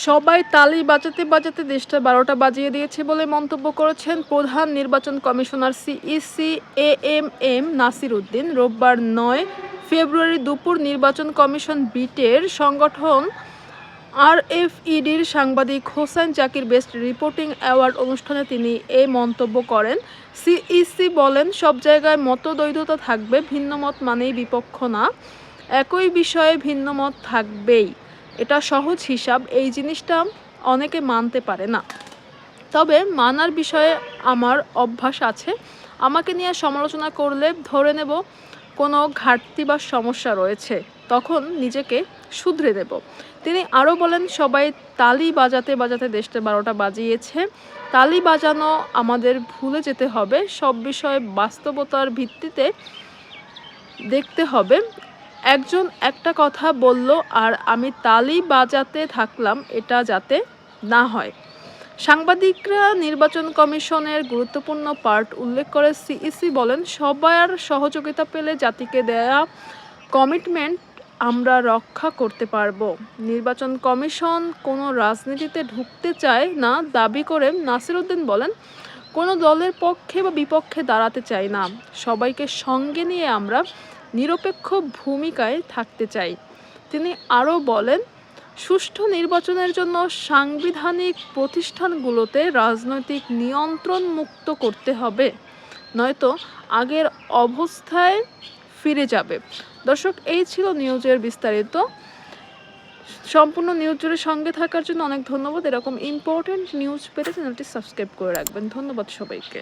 সবাই তালি বাজাতে বাজাতে দেশটা ১২টা বাজিয়ে দিয়েছে বলে মন্তব্য করেছেন প্রধান নির্বাচন commissioner CEC AMM Nasir Uddin. রোববার ৯ ফেব্রুয়ারি দুপুর নির্বাচন কমিশন বিটের সংগঠন আরএফইডির সাংবাদিক Hossain Zakir best reporting award অনুষ্ঠানে তিনি এই মন্তব্য করেন। সিইসি বলেন, সব জায়গায় মতদ্বৈধতা থাকবে, ভিন্নমত মানেই বিপক্ষ না, একই বিষয়ে ভিন্নমত থাকবেই। এটা সহজ হিসাব, এই জিনিসটা অনেকে মানতে পারে না, তবে মানার বিষয়ে আমার অভ্যাস আছে। আমাকে নিয়ে সমালোচনা করলে ধরে নেব কোনো ঘাটতি বা সমস্যা রয়েছে, তখন নিজেকে শুধরে দেব। তিনি আরও বলেন, সবাই তালি বাজাতে বাজাতে দেশটা ১২টা বাজিয়েছে। তালি বাজানো আমাদের ভুলে যেতে হবে, সব বিষয়ে বাস্তবতার ভিত্তিতে দেখতে হবে। একজন একটা কথা বলল আর আমি তালি বাজাতে থাকলাম, এটা যাতে না হয়। সাংবাদিকরা নির্বাচন কমিশনের গুরুত্বপূর্ণ পার্ট উল্লেখ করে সিইসি বলেন, সবার সহযোগিতা পেলে জাতিকে দেয়া কমিটমেন্ট আমরা রক্ষা করতে পারব। নির্বাচন কমিশন কোনো রাজনীতিতে ঢুকতে চায় না দাবি করে নাসির উদ্দিন বলেন, কোনো দলের পক্ষে বা বিপক্ষে দাঁড়াতে চাই না, সবাইকে সঙ্গে নিয়ে আমরা নিরপেক্ষ ভূমিকায় থাকতে চাই। তিনি আরও বলেন, সুষ্ঠু নির্বাচনের জন্য সাংবিধানিক প্রতিষ্ঠানগুলোতে রাজনৈতিক নিয়ন্ত্রণ মুক্ত করতে হবে, নয়তো আগের অবস্থায় ফিরে যাবে। দর্শক, এই ছিল নিউজের বিস্তারিত। সম্পূর্ণ নিউজ জুড়ে সঙ্গে থাকার জন্য অনেক ধন্যবাদ। এরকম ইম্পর্টেন্ট নিউজ পেতে চ্যানেলটি সাবস্ক্রাইব করে রাখবেন। ধন্যবাদ সবাইকে।